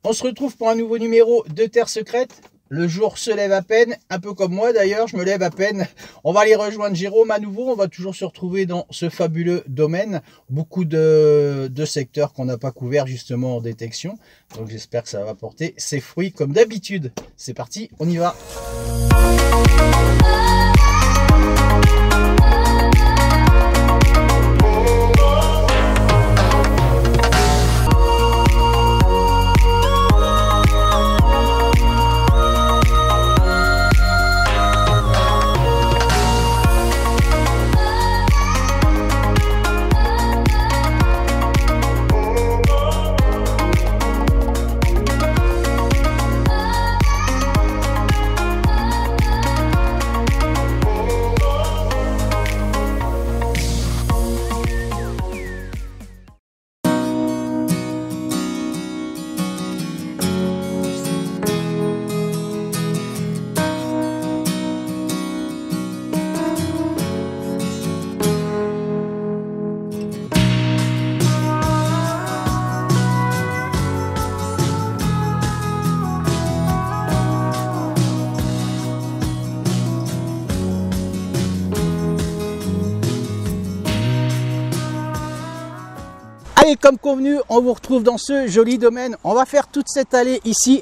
On se retrouve pour un nouveau numéro de Terre Secrète. Le jour se lève à peine, un peu comme moi d'ailleurs, je me lève à peine. On va aller rejoindre Jérôme à nouveau, on va toujours se retrouver dans ce fabuleux domaine. Beaucoup de secteurs qu'on n'a pas couverts justement en détection. Donc j'espère que ça va porter ses fruits comme d'habitude. C'est parti, on y va. Allez, comme convenu, on vous retrouve dans ce joli domaine. On va faire toute cette allée ici.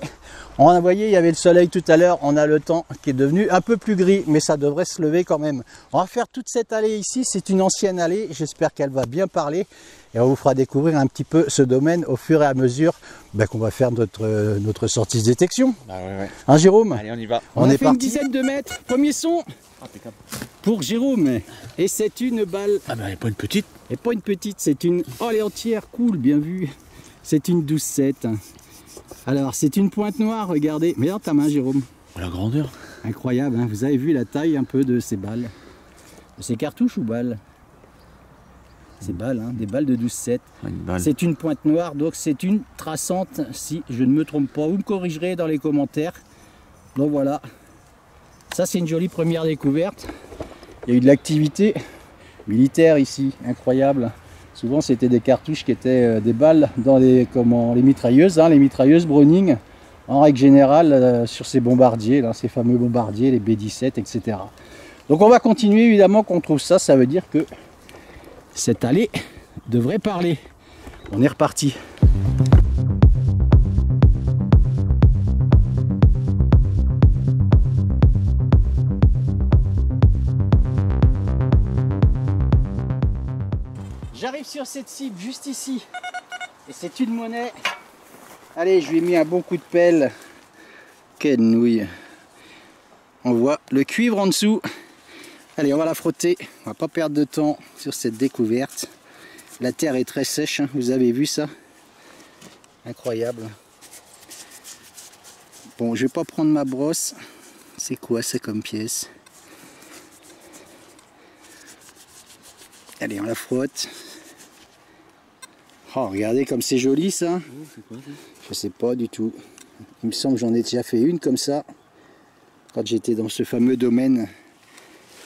On a voyé, il y avait le soleil tout à l'heure. On a le temps qui est devenu un peu plus gris, mais ça devrait se lever quand même. On va faire toute cette allée ici. C'est une ancienne allée. J'espère qu'elle va bien parler. Et on vous fera découvrir un petit peu ce domaine au fur et à mesure qu'on va faire notre sortie de détection. Ah ouais. Hein, Jérôme? Allez, on y va. On est fait parti. une dizaine de mètres. Premier son pour Jérôme. Et c'est une balle. Ah bah elle est pas une petite. Et pas une petite, c'est une... Oh, elle est entière, cool, bien vu. C'est une 12-7. Alors, c'est une pointe noire, regardez. Mais dans ta main, Jérôme. Oh, la grandeur. Incroyable, hein. Vous avez vu la taille un peu de ces balles. De ces cartouches ou balles? Ces balles, hein, des balles de 12-7. C'est une pointe noire, donc c'est une traçante, si je ne me trompe pas. Vous me corrigerez dans les commentaires. Donc voilà. Ça, c'est une jolie première découverte. Il y a eu de l'activité militaire ici, incroyable. Souvent c'était des cartouches qui étaient des balles dans les mitrailleuses, hein, les mitrailleuses Browning en règle générale sur ces bombardiers, là, ces fameux bombardiers, les B-17, etc. Donc on va continuer, évidemment qu'on trouve ça, ça veut dire que cette allée devrait parler. On est reparti. J'arrive sur cette cible juste ici et c'est une monnaie. Allez, je lui ai mis un bon coup de pelle. Quelle nouille. On voit le cuivre en dessous. Allez, on va la frotter. On va pas perdre de temps sur cette découverte. La terre est très sèche, hein. Vous avez vu ça? Incroyable. Bon, je vais pas prendre ma brosse. C'est quoi ça comme pièce? Allez, on la frotte. Oh, regardez comme c'est joli ça. Je sais pas du tout. Il me semble que j'en ai déjà fait une comme ça. Quand j'étais dans ce fameux domaine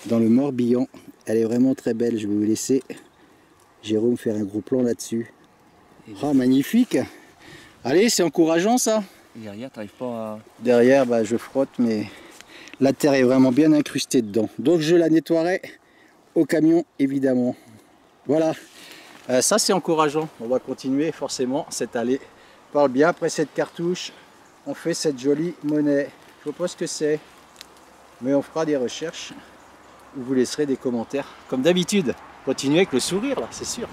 dans le Morbihan. Elle est vraiment très belle. Je vais vous laisser Jérôme faire un gros plan là-dessus. Oh, magnifique. Allez, c'est encourageant ça. Et derrière, t'arrives pas à... Derrière, bah, je frotte, mais la terre est vraiment bien incrustée dedans. Donc je la nettoierai au camion, évidemment. Voilà. Ça c'est encourageant, on va continuer forcément cette allée. Parle bien, après cette cartouche, on fait cette jolie monnaie. Je ne sais pas ce que c'est, mais on fera des recherches. Vous laisserez des commentaires. Comme d'habitude, continuez avec le sourire là, c'est sûr.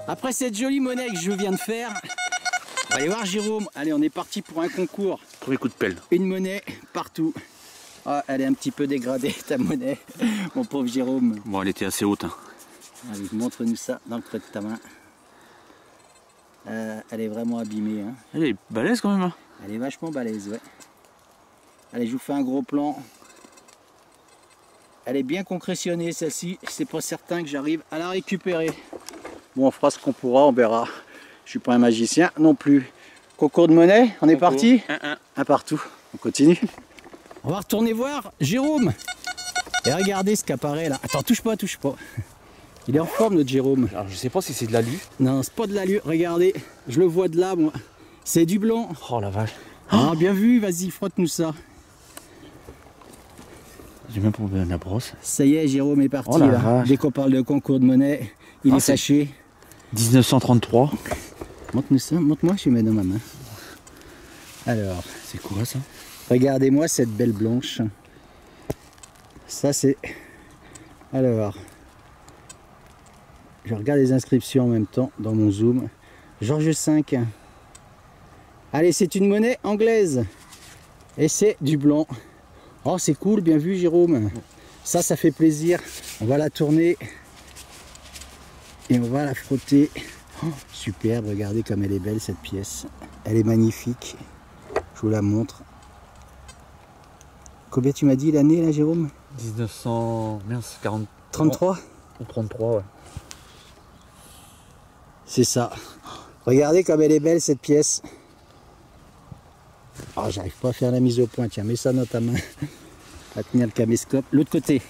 Après cette jolie monnaie que je viens de faire, on va aller voir Jérôme. Allez, on est parti pour un concours. Premier coup de pelle. Une monnaie partout. Ah, elle est un petit peu dégradée ta monnaie, mon pauvre Jérôme. Bon, elle était assez haute. Hein. Allez, montre-nous ça dans le creux de ta main. Elle est vraiment abîmée. Hein. Elle est balèze quand même. Hein. Elle est vachement balèze, ouais. Allez, je vous fais un gros plan. Elle est bien concrétionnée celle-ci. C'est pas certain que j'arrive à la récupérer. Bon, on fera ce qu'on pourra, on verra. Je suis pas un magicien non plus. Concours de monnaie, on est parti. Un partout, on continue. On va retourner voir Jérôme. Et regardez ce qu'apparaît là. Attends, touche pas, touche pas. Il est en forme notre Jérôme. Alors je sais pas si c'est de l'alu. Non, c'est pas de l'allure. Regardez, je le vois de là, moi. C'est du blanc. Oh la vache. Ah, bien vu, vas-y, frotte-nous ça. J'ai même pas la brosse. Ça y est, Jérôme est parti. Oh la là. vache. Dès qu'on parle de concours de monnaie, il est fâché. 1933. Montre-nous ça, montre-moi, je mets dans ma main. Alors, C'est quoi ça? regardez-moi cette belle blanche. Ça c'est... Alors, je regarde les inscriptions en même temps dans mon zoom. Georges V. Allez, c'est une monnaie anglaise. Et c'est du blanc. Oh, c'est cool, bien vu Jérôme. Ça fait plaisir. On va la tourner. Et on va la frotter. Oh, superbe, regardez comme elle est belle cette pièce. Elle est magnifique. Je vous la montre. Combien tu m'as dit l'année là Jérôme? 1940. 33? 33, ouais. C'est ça. Regardez comme elle est belle cette pièce. Oh, j'arrive pas à faire la mise au point. Tiens, mets ça dans ta main. À tenir le caméscope. L'autre côté.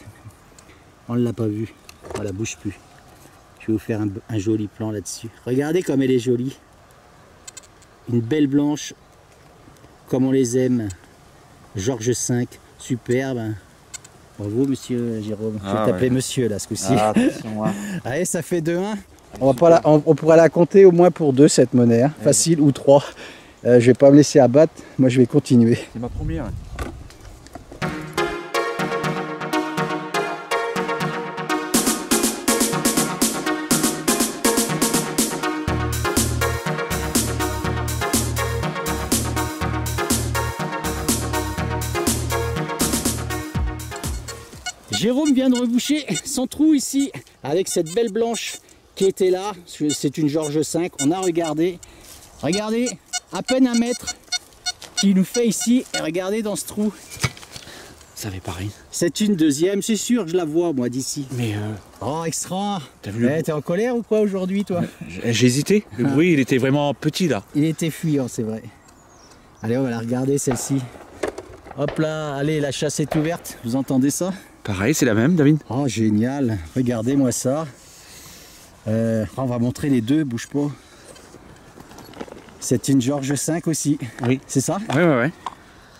On ne l'a pas vu. Voilà, bouge plus. Je vais vous faire un joli plan là-dessus. Regardez comme elle est jolie. Une belle blanche. Comme on les aime. Georges V. Superbe. Bravo monsieur Jérôme. Je vais t'appeler monsieur là ce coup-ci. Ah, attention, ouais. Allez, ça fait 2-1. On pourra la compter au moins pour 2 cette monnaie. Hein. Facile ou 3. Je vais pas me laisser abattre. Moi je vais continuer. C'est ma première. Jérôme vient de reboucher son trou ici avec cette belle blanche qui était là. C'est une Georges V. On a regardé. Regardez, à peine 1 mètre qu'il nous fait ici. Et regardez dans ce trou. Ça fait pareil. C'est une deuxième, c'est sûr que je la vois moi d'ici. Mais Oh extra. t'as vu le... T'es en colère ou quoi aujourd'hui toi? J'ai hésité. Le bruit il était vraiment petit là. Il était fuyant, c'est vrai. Allez, on va la regarder celle-ci. Hop là, allez, la chasse est ouverte. Vous entendez ça? Pareil, c'est la même, David. Oh génial, regardez-moi ça. On va montrer les deux, bouge pas. C'est une Georges V aussi. Oui. C'est ça? Ouais.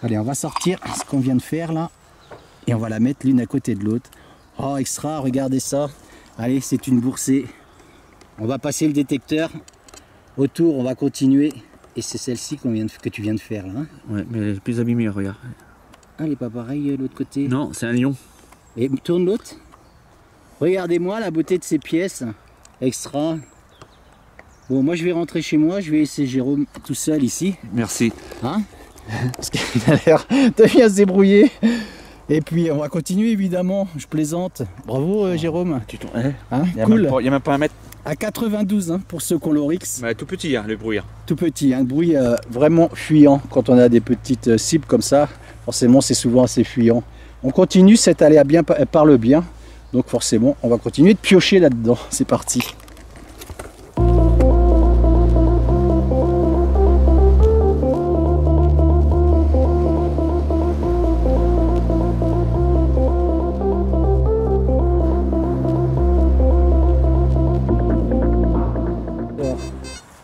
Allez, on va sortir ce qu'on vient de faire là. Et on va la mettre l'une à côté de l'autre. Oh extra, regardez ça. Allez, c'est une boursée. On va passer le détecteur. Autour, on va continuer. Et c'est celle-ci que tu viens de faire là. Hein. Ouais, mais elle est plus abîmée, regarde. Ah, elle est pas pareille l'autre côté. Non, c'est un lion. Et tourne l'autre. Regardez-moi la beauté de ces pièces. Extra. Bon, moi je vais rentrer chez moi. Je vais laisser Jérôme tout seul ici. Merci. Hein? Parce qu'il a l'air de bien se débrouiller. Et puis on va continuer évidemment. Je plaisante. Bravo Jérôme. Tu Hein? Il Cool. n'y a même pas 1 mètre. À 92 hein, pour ceux qui ont l'Oryx. Ouais, tout petit, hein, le bruit. Hein. Tout petit. Un bruit vraiment fuyant. Quand on a des petites cibles comme ça, forcément c'est souvent assez fuyant. On continue, cette allée bien, parle bien, donc forcément on va continuer de piocher là-dedans. C'est parti.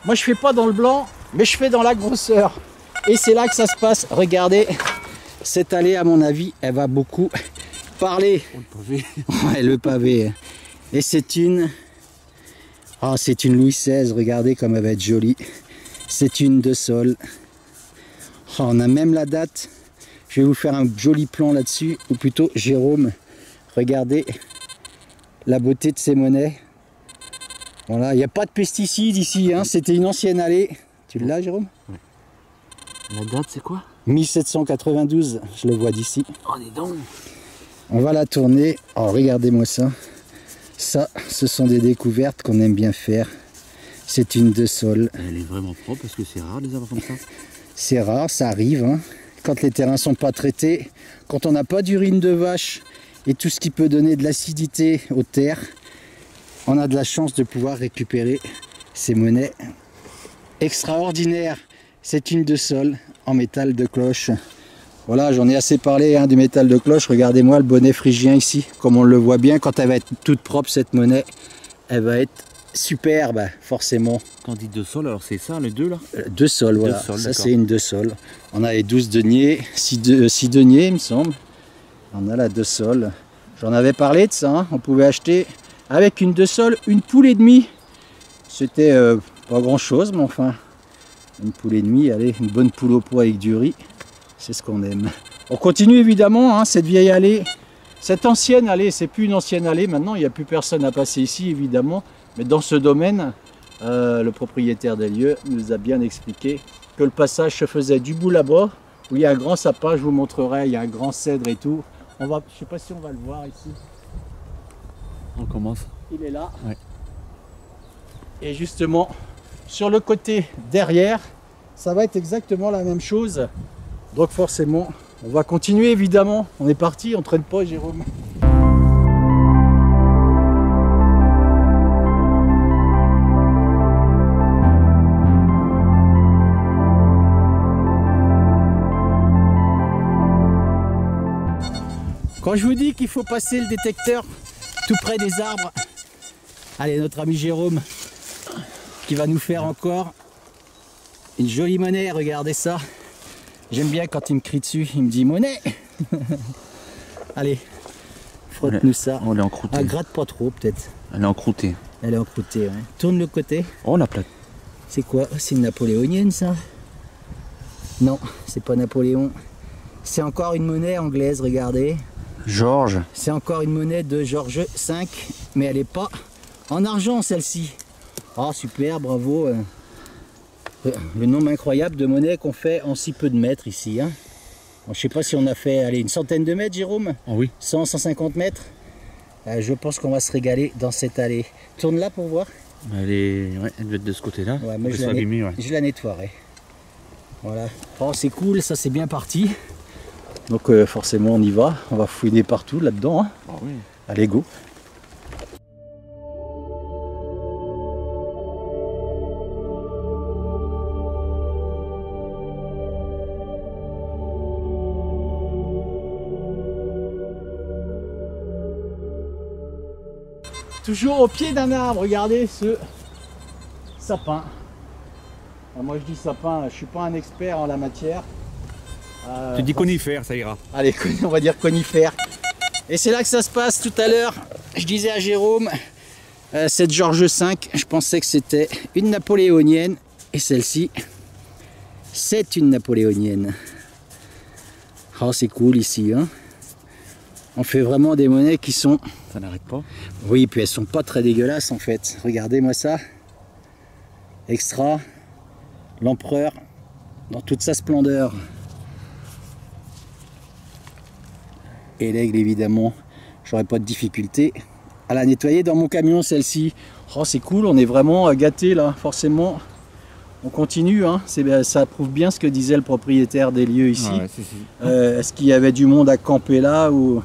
Moi je fais pas dans le blanc, mais je fais dans la grosseur. Et c'est là que ça se passe. Regardez. Cette allée, à mon avis, elle va beaucoup parler. Oh, le pavé. Ouais, le pavé. Et c'est une... Oh, c'est une Louis XVI. Regardez comme elle va être jolie. C'est une de sol. Oh, on a même la date. Je vais vous faire un joli plan là-dessus. Ou plutôt, Jérôme, regardez la beauté de ces monnaies. Voilà, il n'y a pas de pesticides ici. Hein. C'était une ancienne allée. Tu l'as, Jérôme? Ouais. La date, c'est quoi? 1792, je le vois d'ici. Oh, dis donc. On va la tourner. Oh, regardez-moi ça. Ça, ce sont des découvertes qu'on aime bien faire. C'est une de sol. Elle est vraiment propre parce que c'est rare de les avoir comme ça. C'est rare, ça arrive. Hein. Quand les terrains sont pas traités, quand on n'a pas d'urine de vache et tout ce qui peut donner de l'acidité aux terres, on a de la chance de pouvoir récupérer ces monnaies extraordinaires. C'est une de sol en métal de cloche. Voilà, j'en ai assez parlé hein, du métal de cloche. Regardez-moi le bonnet phrygien ici, comme on le voit bien. Quand elle va être toute propre, cette monnaie, elle va être superbe, forcément. Quand on dit de sol, alors c'est ça, le 2 là? 2 sols, voilà. Sol, ça, c'est une 2 sols. On a les 12 deniers, 6 deniers, il me semble. On a la 2 sols. J'en avais parlé de ça. Hein. On pouvait acheter avec une 2 sols une poule et demie. C'était pas grand-chose, mais enfin, une poule et demie, allez, une bonne poule au pot avec du riz. C'est ce qu'on aime. On continue évidemment, hein, cette vieille allée, cette ancienne allée, c'est plus une ancienne allée, maintenant il n'y a plus personne à passer ici évidemment, mais dans ce domaine, le propriétaire des lieux nous a bien expliqué que le passage se faisait du bout là-bas, où il y a un grand sapin, je vous montrerai, il y a un grand cèdre et tout. Je ne sais pas si on va le voir ici. On commence. Il est là. Ouais. Et justement, sur le côté derrière, ça va être exactement la même chose. Donc forcément, on va continuer évidemment. On est parti, on traîne pas Jérôme. Quand je vous dis qu'il faut passer le détecteur tout près des arbres, allez, notre ami Jérôme qui va nous faire encore une jolie monnaie, regardez ça. J'aime bien quand il me crie dessus, il me dit monnaie. Allez, frotte-nous ça. On est encrouté. Ah, gratte pas trop peut-être. Elle est encroûtée. Elle est encroûtée, ouais. Tourne le côté. Oh la plaque. C'est quoi? C'est une napoléonienne ça? Non, c'est pas Napoléon. C'est encore une monnaie anglaise, regardez. Georges. C'est encore une monnaie de Georges V, mais elle n'est pas en argent celle-ci. Oh super, bravo. Le nombre incroyable de monnaies qu'on fait en si peu de mètres ici. Hein. Bon, je sais pas si on a fait allez, une centaine de mètres, Jérôme. Oh oui. 100, 150 mètres. Je pense qu'on va se régaler dans cette allée. Tourne là pour voir. Elle est, ouais, elle doit être de ce côté-là. Ouais, moi je la nettoierai. Voilà. Oh, c'est cool, ça c'est bien parti. Donc forcément on y va. On va fouiner partout là-dedans. Hein. Oh oui. Allez, go. Toujours au pied d'un arbre, regardez ce sapin. Alors moi je dis sapin, je suis pas un expert en la matière. Tu dis conifère, ça ira. Allez, on va dire conifère. Et c'est là que ça se passe tout à l'heure. Je disais à Jérôme, cette Georges V, je pensais que c'était une napoléonienne. Et celle-ci, c'est une napoléonienne. Oh, c'est cool ici. Hein. On fait vraiment des monnaies qui sont... Ça n'arrête pas. Oui, puis elles sont pas très dégueulasses en fait. Regardez-moi ça. Extra. L'empereur dans toute sa splendeur. Et l'aigle évidemment, j'aurais pas de difficulté à la nettoyer dans mon camion celle-ci. Oh c'est cool, on est vraiment gâtés là, forcément. On continue, hein. Ça prouve bien ce que disait le propriétaire des lieux ici. Ah ouais, Est-ce qu'il y avait du monde à camper là ou...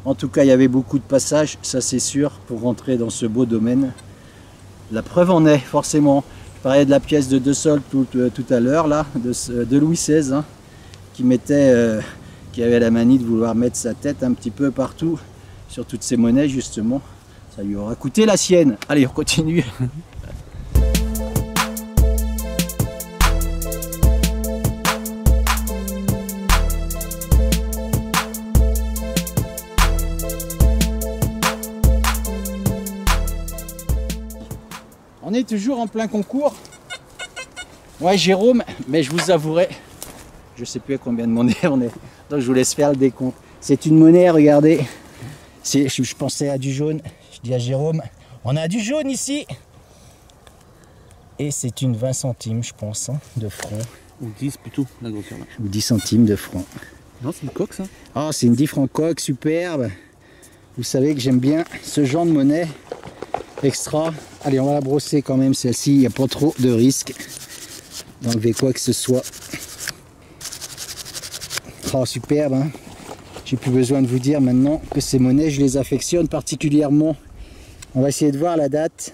En tout cas il y avait beaucoup de passages, ça c'est sûr, pour rentrer dans ce beau domaine. La preuve en est, forcément. Je parlais de la pièce de 2 sols tout à l'heure là, de Louis XVI, hein, qui avait la manie de vouloir mettre sa tête un petit peu partout sur toutes ces monnaies justement. Ça lui aura coûté la sienne. Allez, on continue. On est toujours en plein concours. Ouais, Jérôme, mais je vous avouerai, je sais plus à combien de monnaies on est, donc je vous laisse faire le décompte. C'est une monnaie, regardez. Je pensais à du jaune. Je dis à Jérôme, on a du jaune ici. Et c'est une 20 centimes, je pense, hein, de francs. Ou 10 plutôt, la grosseur là. Ou 10 centimes de francs. Non, c'est une coque ça. Ah, c'est une 10 francs coque, superbe. Vous savez que j'aime bien ce genre de monnaie. Extra. Allez, on va la brosser quand même celle-ci, il n'y a pas trop de risque d'enlever quoi que ce soit. Oh, superbe, hein. J'ai plus besoin de vous dire maintenant que ces monnaies, je les affectionne particulièrement. On va essayer de voir la date.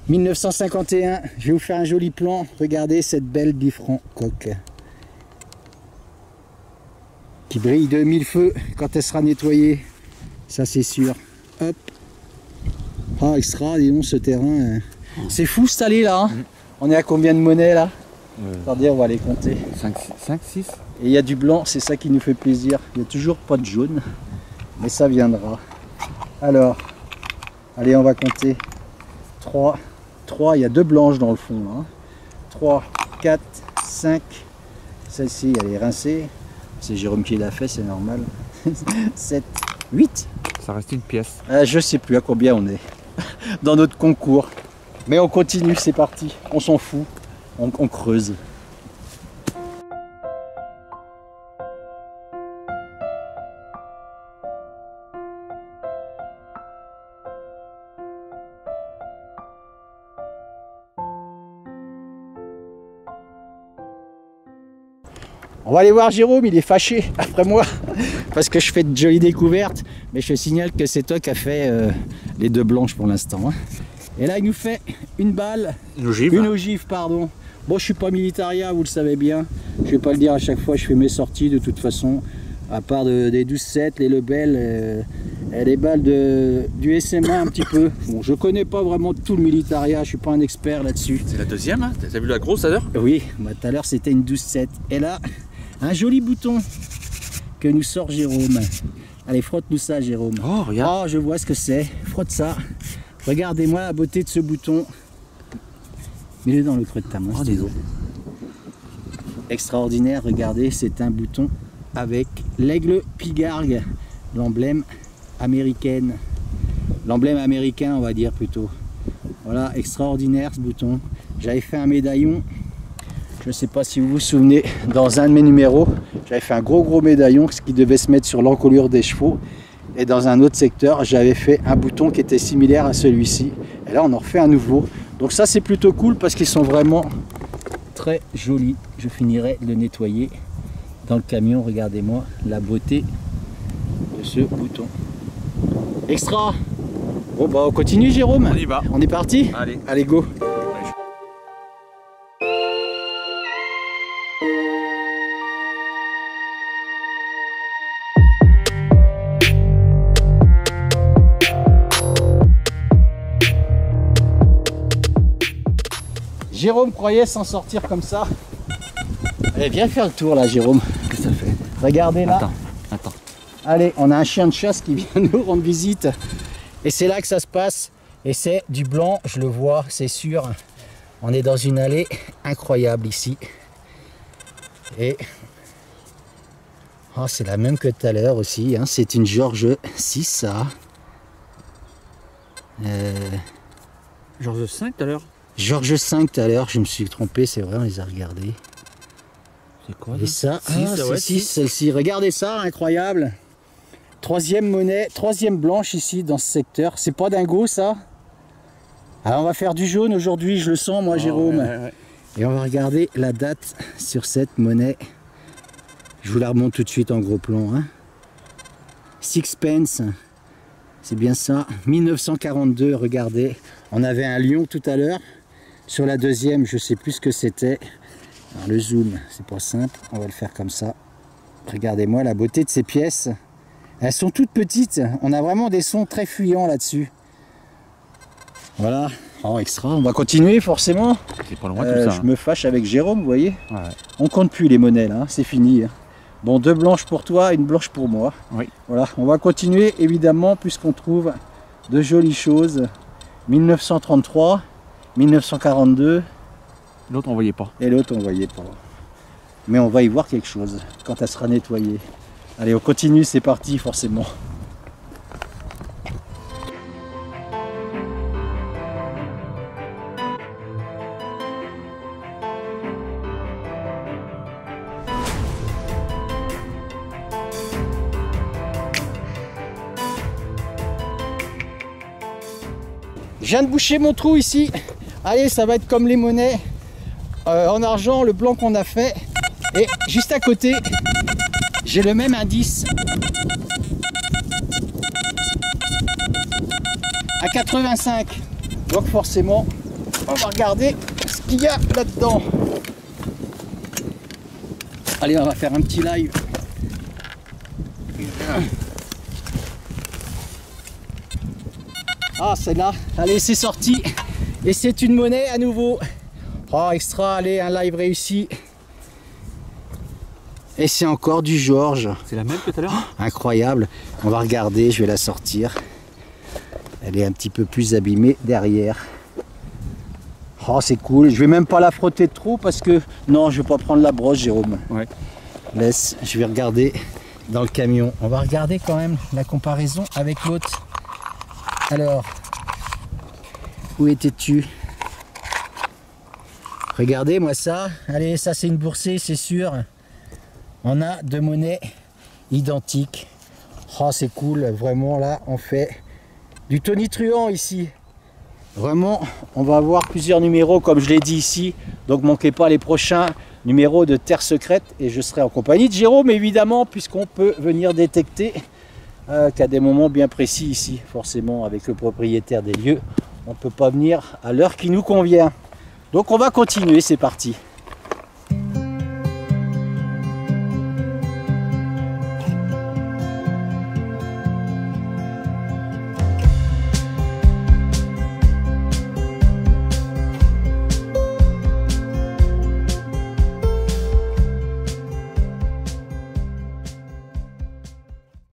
1951, je vais vous faire un joli plan. Regardez cette belle bifrons coque qui brille de mille feux quand elle sera nettoyée. Ça c'est sûr. Hop. Ah extra, dis donc ce terrain. C'est fou cette allée là. Hein. On est à combien de monnaies là? Attendez, on va les compter. 5, 6. Et il y a du blanc, c'est ça qui nous fait plaisir. Il n'y a toujours pas de jaune. Mais ça viendra. Alors, allez, on va compter. 3, il y a 2 blanches dans le fond. Hein. 3, 4, 5. Celle-ci, elle est rincée. C'est Jérôme qui l'a fait, c'est normal. 7, 8. Ça reste une pièce. Je sais plus à combien on est dans notre concours. Mais on continue, c'est parti. On s'en fout. On creuse. On va aller voir Jérôme, il est fâché après moi parce que je fais de jolies découvertes, mais je te signale que c'est toi qui as fait les 2 blanches pour l'instant. Hein. Et là il nous fait une balle, une ogive, pardon. Bon, je suis pas militaria, vous le savez bien, je vais pas le dire à chaque fois, je fais mes sorties de toute façon, à part des 12-7, les Lebel, et les balles du SMA un petit peu. Bon, je connais pas vraiment tout le militaria, je suis pas un expert là-dessus. C'est la deuxième, hein? T'as vu la grosse à l'heure? Oui, bah, tout à l'heure c'était une 12-7. Et là, un joli bouton que nous sort Jérôme. Allez, frotte-nous ça, Jérôme. Oh, regarde. Oh, je vois ce que c'est. Frotte ça. Regardez-moi la beauté de ce bouton. Mets-le dans le creux de ta main. Oh, désolé. Extraordinaire, regardez, c'est un bouton avec l'aigle pigargue, l'emblème américain, on va dire plutôt. Voilà, extraordinaire ce bouton. J'avais fait un médaillon, je ne sais pas si vous vous souvenez, dans un de mes numéros, j'avais fait un gros médaillon, ce qui devait se mettre sur l'encolure des chevaux. Et dans un autre secteur, j'avais fait un bouton qui était similaire à celui-ci. Et là, on en refait un nouveau. Donc ça, c'est plutôt cool parce qu'ils sont vraiment très jolis. Je finirai de le nettoyer dans le camion. Regardez-moi la beauté de ce bouton. Extra! Bon, bah, on continue, Jérôme. On y va. On est parti? Allez. Allez, go! Jérôme croyait s'en sortir comme ça. Allez, viens faire le tour là, Jérôme. Qu'est-ce que ça fait? Regardez là. Attends. Allez, on a un chien de chasse qui vient nous rendre visite. Et c'est là que ça se passe. Et c'est du blanc, je le vois, c'est sûr. On est dans une allée incroyable ici. Et oh, c'est la même que tout à l'heure aussi. Hein. C'est une George 6, ça. George 5 tout à l'heure? George 5 tout à l'heure, je me suis trompé, c'est vrai, on les a regardés. C'est quoi? Et ça, c'est 6, celle-ci. Regardez ça, incroyable. 3e monnaie, 3e blanche ici dans ce secteur. C'est pas dingo ça? Alors on va faire du jaune aujourd'hui, je le sens moi, Jérôme. Ouais. Et on va regarder la date sur cette monnaie. Je vous la remonte tout de suite en gros plan. Hein. Sixpence, c'est bien ça. 1942, regardez. On avait un lion tout à l'heure. Sur la deuxième, je sais plus ce que c'était. Alors le zoom, c'est pas simple. On va le faire comme ça. Regardez-moi la beauté de ces pièces. Elles sont toutes petites. On a vraiment des sons très fuyants là-dessus. Voilà. Oh, extra. On va continuer forcément. C'est pas loin tout ça. Je me fâche avec Jérôme, vous voyez. Ouais. On compte plus les monnaies là, c'est fini. Bon, 2 blanches pour toi, 1 blanche pour moi. Oui. Voilà, on va continuer évidemment puisqu'on trouve de jolies choses. 1933, 1942. L'autre on voyait pas. Et l'autre on voyait pas. Mais on va y voir quelque chose quand elle sera nettoyée. Allez, on continue, c'est parti forcément. Je viens de boucher mon trou ici. Allez, ça va être comme les monnaies en argent, le blanc qu'on a fait. Et juste à côté, j'ai le même indice. à 85. Donc forcément, on va regarder ce qu'il y a là-dedans. Allez, on va faire un petit live. Ah, celle-là, allez, c'est sorti. Et c'est une monnaie à nouveau. Oh, extra, allez, un live réussi. Et c'est encore du Georges. C'est la même que tout à l'heure? Incroyable. On va regarder, je vais la sortir. Elle est un petit peu plus abîmée derrière. Oh, c'est cool. Je vais même pas la frotter trop parce que... Non, je vais pas prendre la brosse, Jérôme. Ouais. Laisse, je vais regarder dans le camion. On va regarder quand même la comparaison avec l'autre. Alors, où étais-tu? Regardez-moi ça. Allez, ça c'est une boursée, c'est sûr. On a deux monnaies identiques. Oh, c'est cool. Vraiment, là, on fait du tonitruant ici. Vraiment, on va avoir plusieurs numéros, comme je l'ai dit ici. Donc, manquez pas les prochains numéros de Terre Secrète. Et je serai en compagnie de Jérôme, évidemment, puisqu'on peut venir détecter qu'à des moments bien précis ici. Forcément, avec le propriétaire des lieux, on ne peut pas venir à l'heure qui nous convient. Donc, on va continuer. C'est parti.